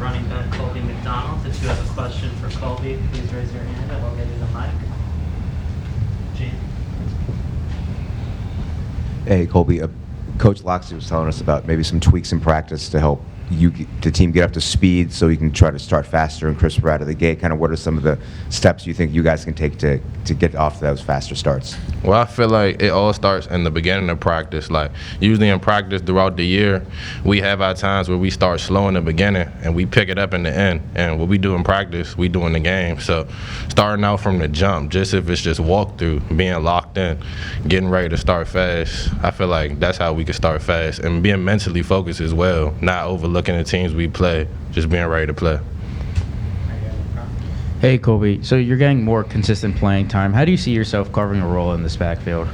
running back Colby McDonald. If you have a question for Colby, please raise your hand and we'll get you the mic. Gene? Hey, Colby. Coach Loxley was telling us about maybe some tweaks in practice to help the team get up to speed so you can try to start faster and crisper out of the gate. Kind of what are some of the steps you think you guys can take to get off those faster starts? Well, I feel like it all starts in the beginning of practice. Like, usually in practice throughout the year, we have our times where we start slow in the beginning and we pick it up in the end. And what we do in practice, we do in the game. So starting out from the jump, just if it's just walkthrough, being locked in, getting ready to start fast, I feel like that's how we can start fast. And being mentally focused as well, not overlooking the teams we play, just being ready to play. Hey, Colby. So you're getting more consistent playing time. How do you see yourself carving a role in this backfield?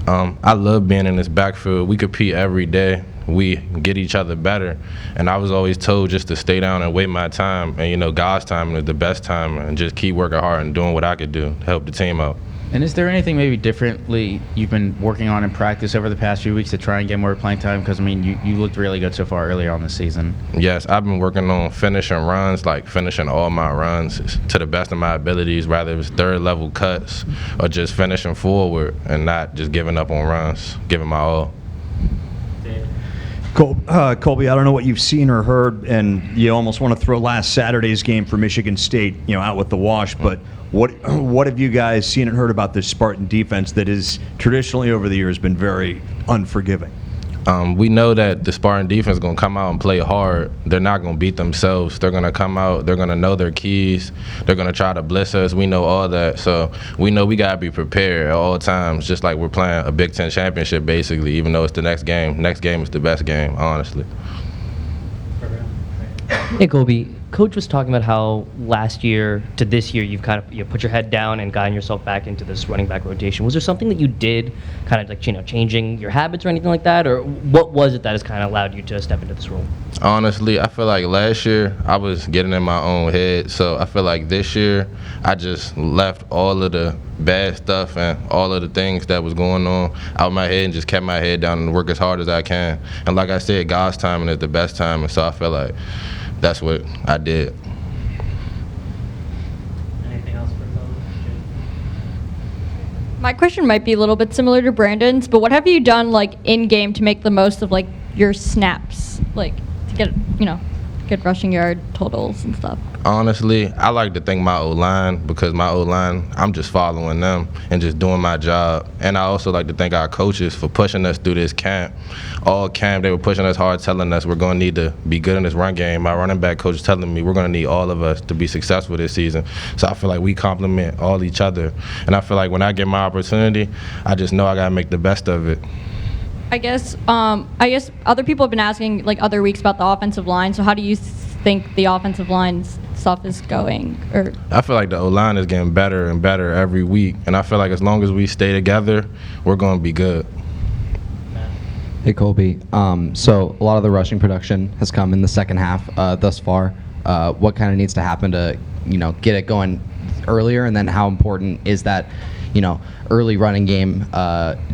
I love being in this backfield. We compete every day. We get each other better. And I was always told just to stay down and wait my time. And, you know, God's time is the best time. And just keep working hard and doing what I could do to help the team out. And is there anything maybe differently you've been working on in practice over the past few weeks to try and get more playing time? Because, I mean, you looked really good so far earlier on this season. Yes, I've been working on finishing runs, like finishing all my runs to the best of my abilities, whether it's third-level cuts or just finishing forward and not just giving up on runs, giving my all. Colby, I don't know what you've seen or heard, and you almost want to throw last Saturday's game for Michigan State, out with the wash, but what have you guys seen and heard about this Spartan defense that is traditionally over the years been very unforgiving? We know that the Spartan defense is going to come out and play hard. They're not going to beat themselves. They're going to come out. They're going to know their keys. They're going to try to blitz us. We know all that. So we know we got to be prepared at all times, just like we're playing a Big Ten championship, basically, even though it's the next game. Next game is the best game, honestly. Hey, Colby. Coach was talking about how last year to this year you've kind of put your head down and gotten yourself back into this running back rotation. Was there something that you did kind of like, changing your habits or anything like that? Or what was it that has kind of allowed you to step into this role? Honestly, I feel like last year I was getting in my own head. So I feel like this year I just left all of the bad stuff and all of the things that was going on out of my head and just kept my head down and work as hard as I can. And like I said, God's timing is the best time. And so I feel like that's what I did. Anything else for Coach? My question might be a little bit similar to Brandon's, but what have you done in game to make the most of your snaps, to get good rushing yard totals and stuff? Honestly, I like to thank my O-line because my O-line, I'm just following them and just doing my job. And I also like to thank our coaches for pushing us through this camp. All camp, they were pushing us hard, telling us we're going to need to be good in this run game. My running back coach is telling me we're going to need all of us to be successful this season. So I feel like we complement all each other. And I feel like when I get my opportunity, I just know I got to make the best of it. I guess other people have been asking other weeks about the offensive line. So how do you think the offensive line's stuff is going? Or I feel like the O-line is getting better and better every week, and I feel like as long as we stay together, we're going to be good. Hey, Colby. So a lot of the rushing production has come in the second half thus far. What kind of needs to happen to get it going earlier, and then how important is that early running game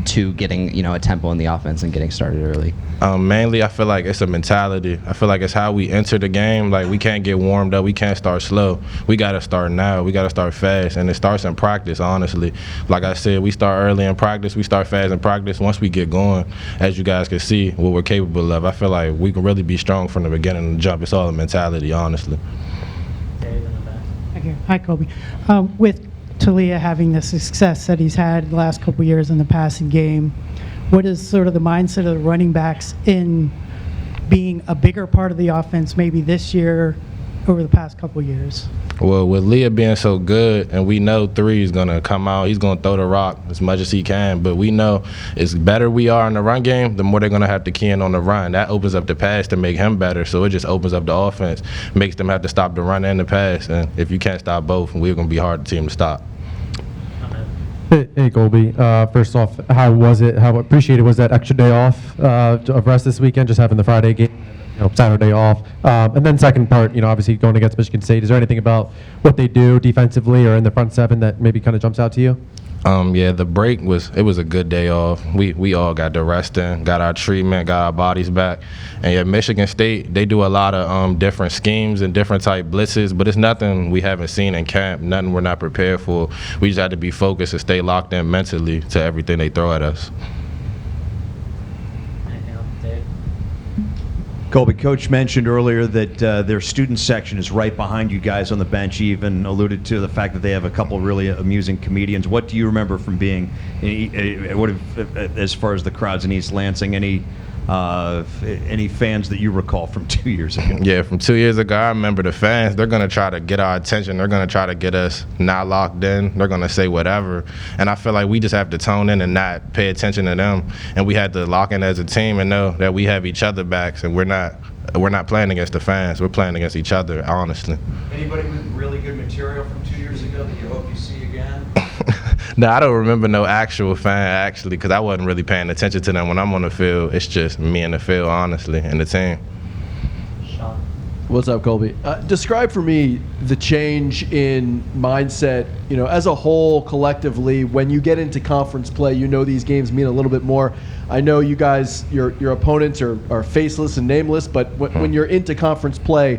to getting a tempo in the offense and getting started early? Mainly, I feel like it's a mentality. I feel like it's how we enter the game. Like, we can't get warmed up. We can't start slow. We got to start now. We got to start fast, and it starts in practice, honestly. Like I said, we start early in practice. We start fast in practice. Once we get going, as you guys can see, what we're capable of, I feel like we can really be strong from the beginning and jump. It's all a mentality, honestly. Dave in the back. Okay. Hi, Colby. With Talia having the success that he's had the last couple years in the passing game, what is sort of the mindset of the running backs in being a bigger part of the offense maybe this year over the past couple years? Well, with Leah being so good, and we know 3 is going to come out, he's going to throw the rock as much as he can, but we know as better we are in the run game, the more they're going to have to key in on the run. That opens up the pass to make him better, so it just opens up the offense, makes them have to stop the run and the pass, and if you can't stop both, we're going to be hard team to stop. Hey, Colby. First off, how was it? How appreciated was that extra day off of rest this weekend, just having the Friday game, Saturday off? And then second part, obviously going against Michigan State. Is there anything about what they do defensively or in the front seven that maybe kind of jumps out to you? Yeah, the break was a good day off. We all got to rest in, got our treatment, got our bodies back. And yeah, Michigan State, they do a lot of different schemes and different type blitzes, but it's nothing we haven't seen in camp, nothing we're not prepared for. We just have to be focused and stay locked in mentally to everything they throw at us. Anything else, Dave? Colby, Coach mentioned earlier that their student section is right behind you guys on the bench. He even alluded to the fact that they have a couple really amusing comedians. What do you remember from being, as far as the crowds in East Lansing, any fans that you recall from 2 years ago? Yeah, from 2 years ago, I remember the fans, they're going to try to get our attention. They're going to try to get us not locked in. They're going to say whatever. And I feel like we just have to tone in and not pay attention to them. And we had to lock in as a team and know that we have each other backs, and we're not playing against the fans. We're playing against each other, honestly. Anybody with really good material from 2 years ago that you hope you see again? No, I don't remember no actual fan, actually, because I wasn't really paying attention to them when I'm on the field. It's just me and the field, honestly, and the team. Sean? What's up, Colby? Describe for me the change in mindset, as a whole, collectively. When you get into conference play, these games mean a little bit more. I know you guys, your opponents are faceless and nameless, but when you're into conference play,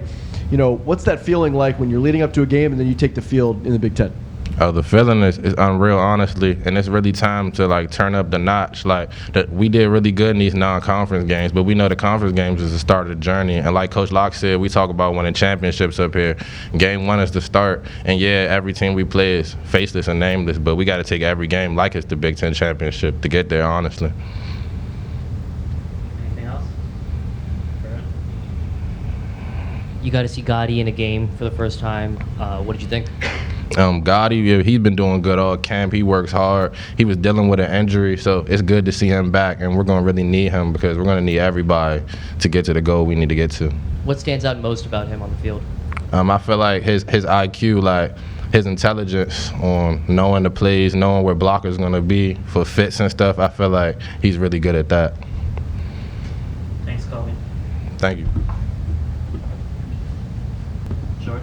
what's that feeling like when you're leading up to a game and then you take the field in the Big Ten? Oh, the feeling is unreal, honestly, and it's really time to turn up the notch. We did really good in these non-conference games, but we know the conference games is the start of the journey. And like Coach Locke said, we talk about winning championships up here. Game 1 is the start, and yeah, every team we play is faceless and nameless, but we got to take every game like it's the Big Ten championship to get there, honestly. Anything else? Brad? You got to see Gotti in a game for the first time. What did you think? Gotti, yeah, he's been doing good all camp. He works hard. He was dealing with an injury, so it's good to see him back, and we're going to really need him because we're going to need everybody to get to the goal we need to get to. What stands out most about him on the field? I feel like his IQ, his intelligence on knowing the plays, knowing where blockers going to be for fits and stuff, I feel like he's really good at that. Thanks, Colby. Thank you. George?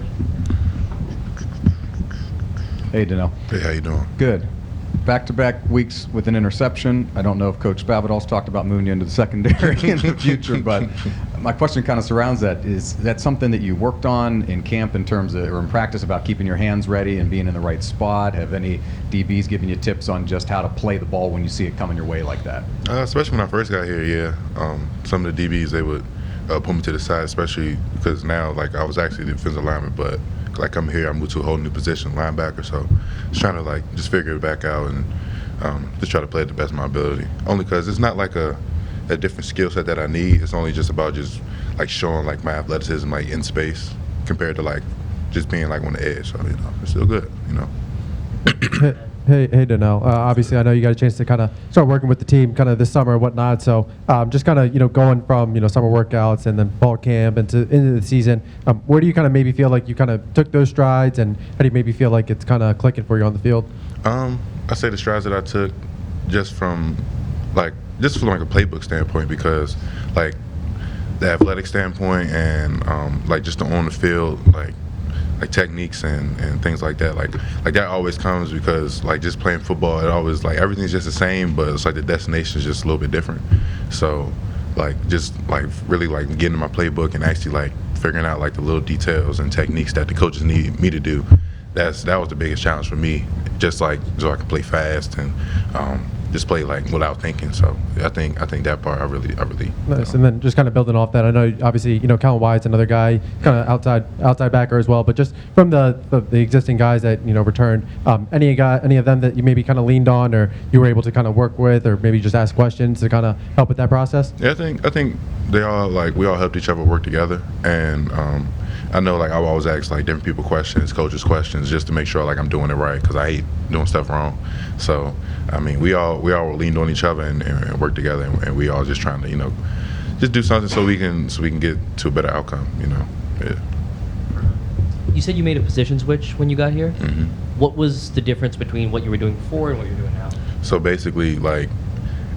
Hey, Donnell. Hey, how you doing? Good. Back-to-back weeks with an interception. I don't know if Coach Spavital's talked about moving you into the secondary in the future, but my question kind of surrounds that. Is that something that you worked on in camp or in practice about keeping your hands ready and being in the right spot? Have any DBs given you tips on just how to play the ball when you see it coming your way like that? Especially when I first got here, yeah. Some of the DBs, they would pull me to the side, especially because now, I was actually the defensive lineman, but I'm here, I moved to a whole new position, linebacker, so just trying to just figure it back out and just try to play at the best of my ability. Only because it's not a different skill set that I need. It's only just about showing my athleticism in space compared to just being on the edge. So it's still good. Hey, Donnell. Obviously, I know you got a chance to kind of start working with the team kind of this summer and whatnot. So just kind of, going from, summer workouts and then fall camp into the season, where do you kind of maybe feel like you kind of took those strides, and how do you maybe feel like it's kind of clicking for you on the field? I say the strides that I took just from a playbook standpoint, because the athletic standpoint and just to own the field, techniques and things like that, that always comes because just playing football, it always everything's just the same, but it's the destination is just a little bit different. So really getting in my playbook and actually figuring out the little details and techniques that the coaches need me to do. That was the biggest challenge for me, just so I can play fast and just play without thinking. So I think that part I really nice. And then just kind of building off that, I know obviously Kellen Wyatt's another guy, kind of outside backer as well. But just from the existing guys that returned, any of them that you maybe kind of leaned on or you were able to kind of work with, or maybe just ask questions to kind of help with that process? Yeah, I think they all we all helped each other work together, and I know I always ask different people questions, coaches questions, just to make sure I'm doing it right, because I hate doing stuff wrong. So I mean, we all leaned on each other and worked together, and we all just trying to just do something so we can get to a better outcome. Yeah. You said you made a position switch when you got here. Mm-hmm. What was the difference between what you were doing before and what you're doing now? So basically,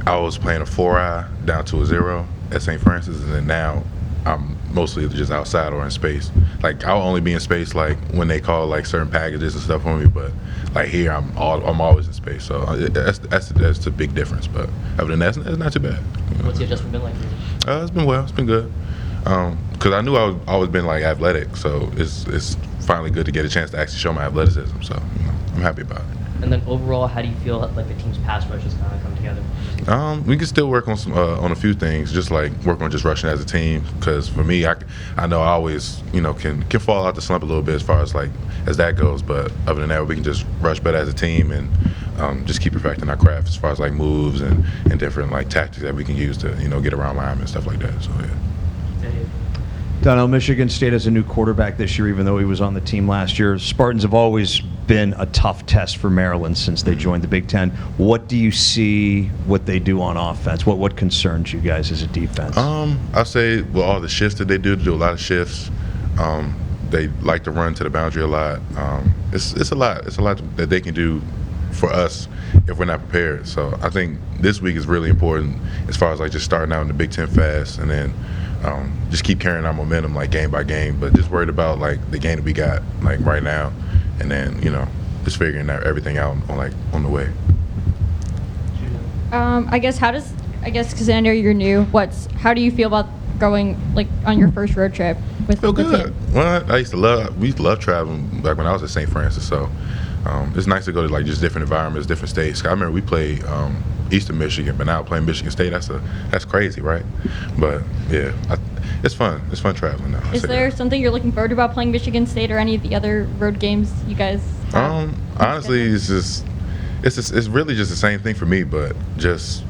I was playing a 4-eye down to a 0 at St. Francis, and then now I'm mostly just outside or in space. Like I'll only be in space like when they call like certain packages and stuff for me, but like here I'm always in space. So that's the big difference. But other than that, it's not too bad. What's the adjustment been like for you? It's been well. It's been good. Because I knew I've always been like athletic, so it's finally good to get a chance to actually show my athleticism. So I'm happy about it. And then overall, how do you feel like the team's pass rush has kind of come together? We can still work on some on a few things, just like work on just rushing as a team. Because for me, I know I always can fall out the slump a little bit as far as that goes. But other than that, we can just rush better as a team and just keep perfecting our craft as far as like moves and different like tactics that we can use to get around linemen and stuff like that. So yeah. Donnell, Michigan State has a new quarterback this year, even though he was on the team last year. Spartans have always been a tough test for Maryland since they joined the Big Ten. What do you see what they do on offense? What concerns you guys as a defense? I say all the shifts that they do a lot of shifts. They like to run to the boundary a lot. It's a lot that they can do for us if we're not prepared. So I think this week is really important as far as like just starting out in the Big Ten fast and then just keep carrying our momentum like game by game, but just worried about like the game that we got like right now, and then just figuring out everything out on the way. I guess because I know you're new, how do you feel about going like on your first road trip with Feel the good. team? Well, we used to love traveling back when I was at St. Francis, so it's nice to go to like just different environments, different states. I remember we played Eastern Michigan, but now playing Michigan State, that's crazy, right? But yeah, it's fun. It's fun traveling now. Is there something you're looking forward to about playing Michigan State or any of the other road games you guys have? Honestly, it's really just the same thing for me, but it's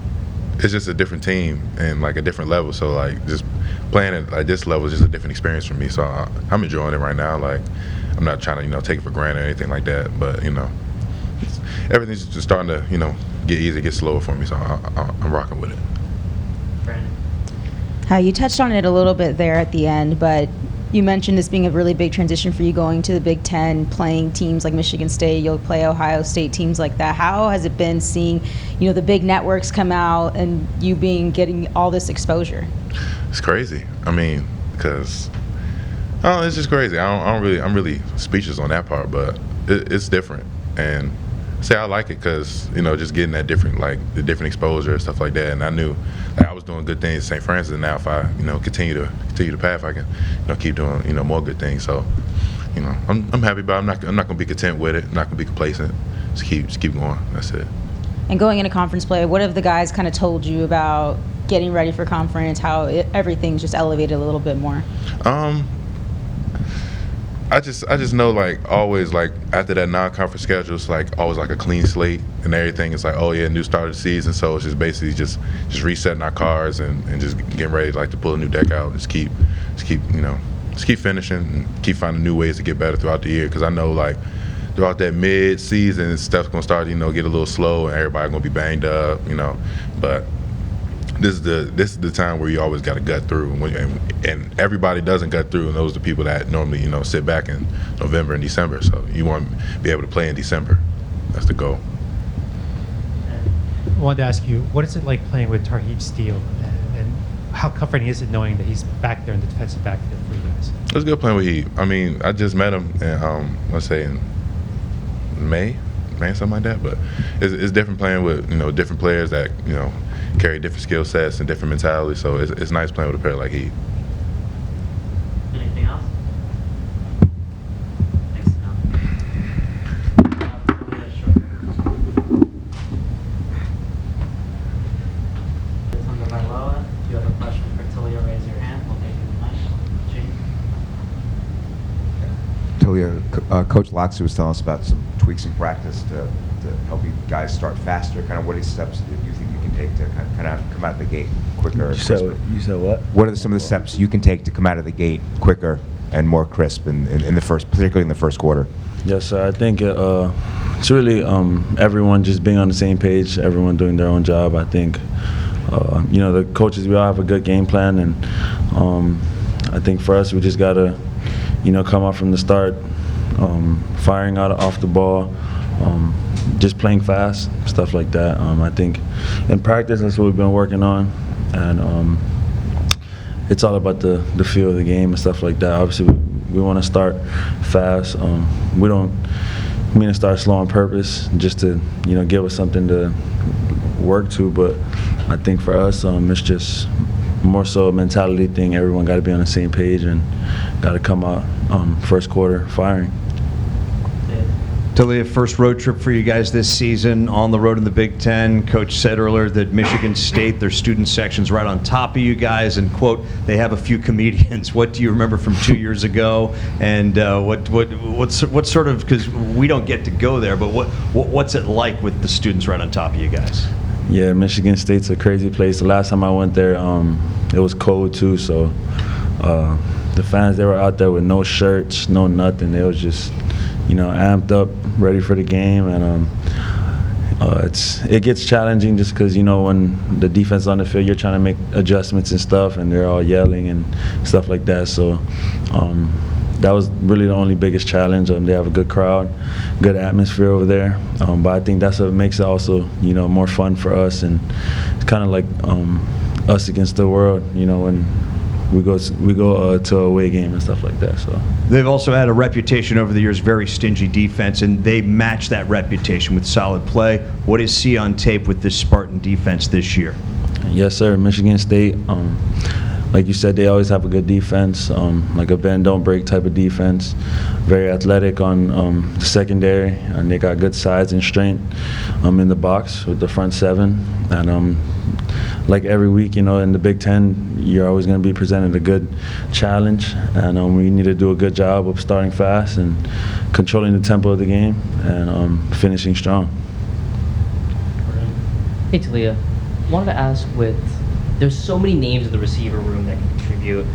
just a different team and like a different level. So like just playing at like this level is just a different experience for me. So I'm enjoying it right now. Like I'm not trying to take it for granted or anything like that, but everything's just starting to get easier, get slower for me. So I'm rocking with it. You touched on it a little bit there at the end, but you mentioned this being a really big transition for you going to the Big Ten, playing teams like Michigan State, you'll play Ohio State, teams like that. How has it been seeing, the big networks come out and you getting all this exposure? It's crazy. I mean, because it's just crazy. I'm really speechless on that part, but it's different. And I like it because just getting that different the different exposure and stuff like that. And I knew I was doing good things at St. Francis, and now if I continue the path, I can keep doing more good things. So I'm happy, but I'm not gonna be content with it. I'm not gonna be complacent. Just keep going. That's it. And going into conference play, what have the guys kind of told you about getting ready for conference? How everything's just elevated a little bit more? I just know always after that non-conference schedule, it's always a clean slate and everything. It's oh yeah, new start of the season. So it's just basically just resetting our cards and just getting ready to pull a new deck out. Just keep finishing and keep finding new ways to get better throughout the year. Because I know throughout that mid-season, stuff's gonna start get a little slow and everybody gonna be banged up. But this is the time where you always got to gut through, and everybody doesn't gut through, and those are the people that normally sit back in November and December. So you want to be able to play in December. That's the goal. I wanted to ask you, what is it like playing with Tarheeb Steele, and how comforting is it knowing that he's back there in the defensive backfield for you guys? It's good playing with Heath. I mean, I just met him in May, something like that. But it's different playing with different players that carry different skill sets and different mentalities. So it's nice playing with a player like Heath. Anything else? Thanks, From the Varloa, if you have a question for Talia, raise your hand. We'll take you the mic. Gene? Talia, Coach Loxley was telling us about some tweaks in practice to help you guys start faster. Kind of what are the steps that you think you can take to kind of come out of the gate quicker? You said what? What are some of the steps you can take to come out of the gate quicker and more crisp particularly in the first quarter? Yes, sir. I think it's really everyone just being on the same page, everyone doing their own job. I think the coaches, we all have a good game plan, and I think for us, we just gotta come out from the start, firing out off the ball. Just playing fast, stuff like that. I think in practice, that's what we've been working on, and it's all about the feel of the game and stuff like that. Obviously, we want to start fast. We don't mean to start slow on purpose, just to give us something to work to. But I think for us, it's just more so a mentality thing. Everyone got to be on the same page and got to come out first quarter firing. Talia, first road trip for you guys this season on the road in the Big Ten. Coach said earlier that Michigan State, their student section's right on top of you guys, and quote, they have a few comedians. What do you remember from 2 years ago? And what sort of, because we don't get to go there, but what's it like with the students right on top of you guys? Yeah, Michigan State's a crazy place. The last time I went there, it was cold too, so the fans, they were out there with no shirts, no nothing. They was just amped up, ready for the game, and it gets challenging just because when the defense is on the field, you're trying to make adjustments and stuff, and they're all yelling and stuff like that. So that was really the only biggest challenge. They have a good crowd, good atmosphere over there, but I think that's what makes it also more fun for us, and it's kind of like us against the world. When we go to a away game and stuff like that. So they've also had a reputation over the years, very stingy defense, and they match that reputation with solid play. What is see on tape with this Spartan defense this year? Yes, sir. Michigan State, like you said, they always have a good defense, like a bend don't break type of defense. Very athletic on the secondary, and they got good size and strength in the box with the front seven. And like every week, in the Big Ten, you're always going to be presented a good challenge, and we need to do a good job of starting fast and controlling the tempo of the game and finishing strong. Hey Talia, wanted to ask, there's so many names in the receiver room that can contribute,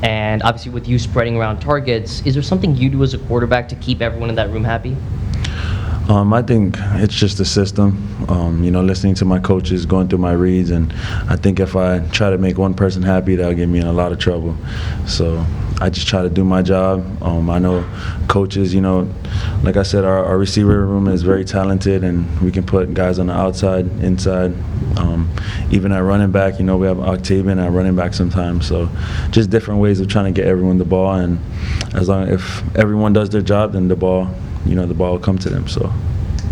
and obviously with you spreading around targets, is there something you do as a quarterback to keep everyone in that room happy? I think it's just the system, listening to my coaches, going through my reads, and I think if I try to make one person happy, that'll get me in a lot of trouble. So I just try to do my job. I know coaches, like I said, our receiver room is very talented, and we can put guys on the outside, inside. Even at running back, we have Octavian at running back sometimes. So just different ways of trying to get everyone the ball, and if everyone does their job, then the ball will come to them. So.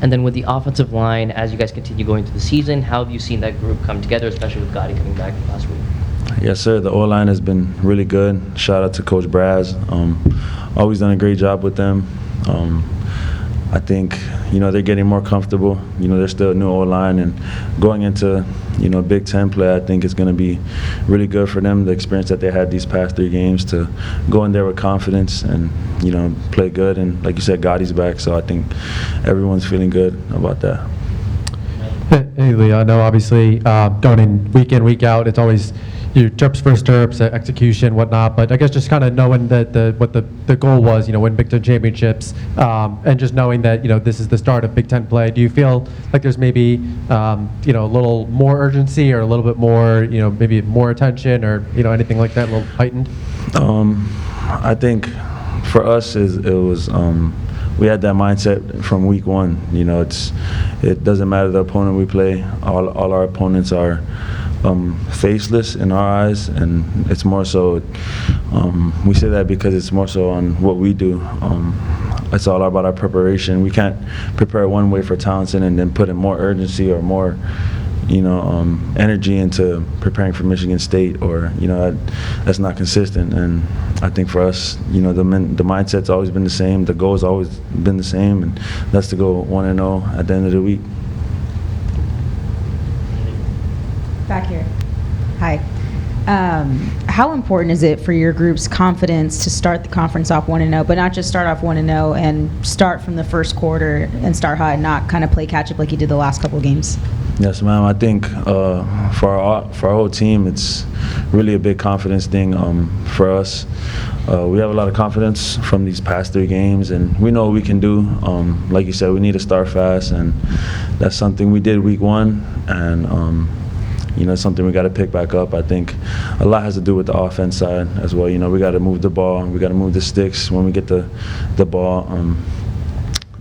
And then with the offensive line, as you guys continue going through the season, how have you seen that group come together, especially with Gotti coming back last week? Yes, sir. The O-line has been really good. Shout out to Coach Braz. Always done a great job with them. I think, they're getting more comfortable. They're still a new O-line, and going into, Big Ten play, I think it's going to be really good for them, the experience that they had these past 3 games, to go in there with confidence and, play good. And like you said, Gotti's back, so I think everyone's feeling good about that. Hey, Lee, I know obviously going in, week out, it's always your trips versus terps, execution, whatnot. But I guess just kind of knowing that what the goal was, win Big Ten championships, and just knowing that this is the start of Big Ten play. Do you feel like there's maybe a little more urgency, or a little bit more, maybe more attention, or anything like that, a little heightened? I think for us it was. We had that mindset from week one. It doesn't matter the opponent we play. All our opponents are faceless in our eyes, and it's more so. We say that because it's more so on what we do. It's all about our preparation. We can't prepare one way for Townsend and then put in more urgency or more, energy into preparing for Michigan State, or that's not consistent. And I think for us, the mindset's always been the same. The goal's always been the same, and that's to go 1-0 at the end of the week. Back here. Hi. How important is it for your group's confidence to start the conference off 1-0, but not just start off 1-0 and start from the first quarter and start hot, and not kind of play catch up like you did the last couple of games? Yes, ma'am. I think for our whole team, it's really a big confidence thing for us. We have a lot of confidence from these past 3 games, and we know what we can do. Like you said, we need to start fast, and that's something we did week 1, and it's something we got to pick back up. I think a lot has to do with the offense side as well. We got to move the ball, we got to move the sticks when we get the ball,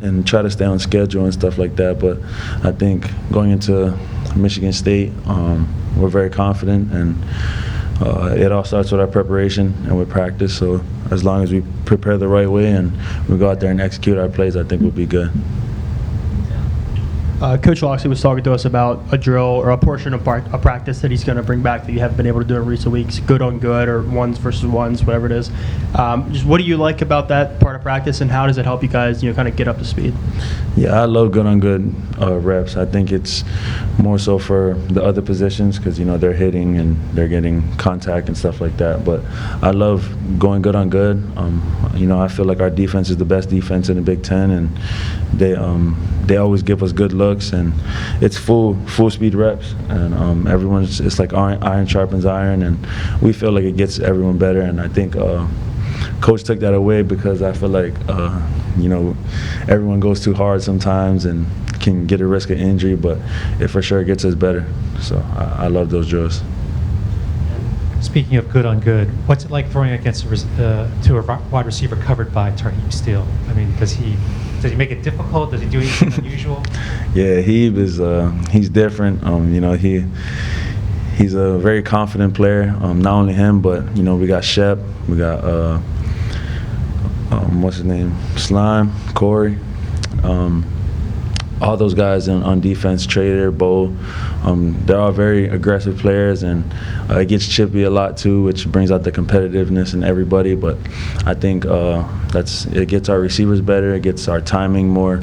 and try to stay on schedule and stuff like that. But I think going into Michigan State, we're very confident, and it all starts with our preparation and with practice. So as long as we prepare the right way and we go out there and execute our plays, I think we'll be good. Coach Loxley was talking to us about a drill or a portion of a practice that he's going to bring back that you haven't been able to do in recent weeks, good on good or ones versus ones, whatever it is. Just what do you like about that part of practice, and how does it help you guys, kind of get up to speed? Yeah, I love good on good reps. I think it's more so for the other positions because, they're hitting and they're getting contact and stuff like that. But I love going good on good. I feel like our defense is the best defense in the Big Ten, and they always give us good looks, and it's full speed reps, and it's like iron sharpens iron, and we feel like it gets everyone better. And I think Coach took that away because I feel like everyone goes too hard sometimes and can get a risk of injury, but it for sure gets us better. So I love those drills. Speaking of good on good, what's it like throwing against to a wide receiver covered by Tarheeb Steele? I mean, does he make it difficult? Does he do anything unusual? Yeah, he's different. He's a very confident player. Not only him, but we got Shep, we got what's his name, Slime, Corey. All those guys on defense, Trader, Bo, they're all very aggressive players, and it gets chippy a lot too, which brings out the competitiveness in everybody. But I think it gets our receivers better, it gets our timing more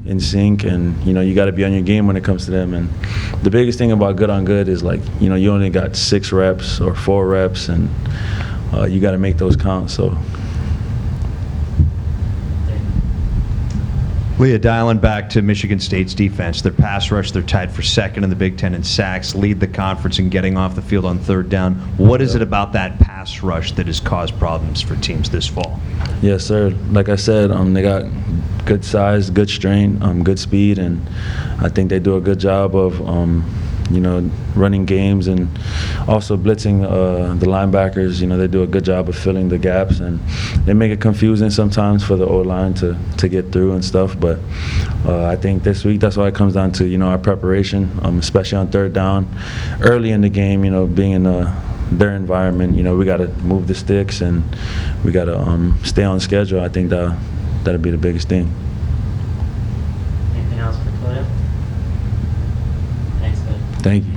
in sync, and you got to be on your game when it comes to them. And the biggest thing about good on good is you only got 6 reps or 4 reps, and you got to make those count. So. Leah, dialing back to Michigan State's defense, their pass rush, they're tied for second in the Big Ten in sacks, lead the conference in getting off the field on third down. What is it about that pass rush that has caused problems for teams this fall? Yes, sir. Like I said, they got good size, good strength, good speed, and I think they do a good job of running games and also blitzing the linebackers. They do a good job of filling the gaps, and they make it confusing sometimes for the O-line to get through and stuff. But I think this week that's why it comes down to our preparation, especially on third down, early in the game. Being in their environment, we got to move the sticks and we got to stay on schedule. I think that'll be the biggest thing. Anything else for Talia? Thanks, Ed. Thank you.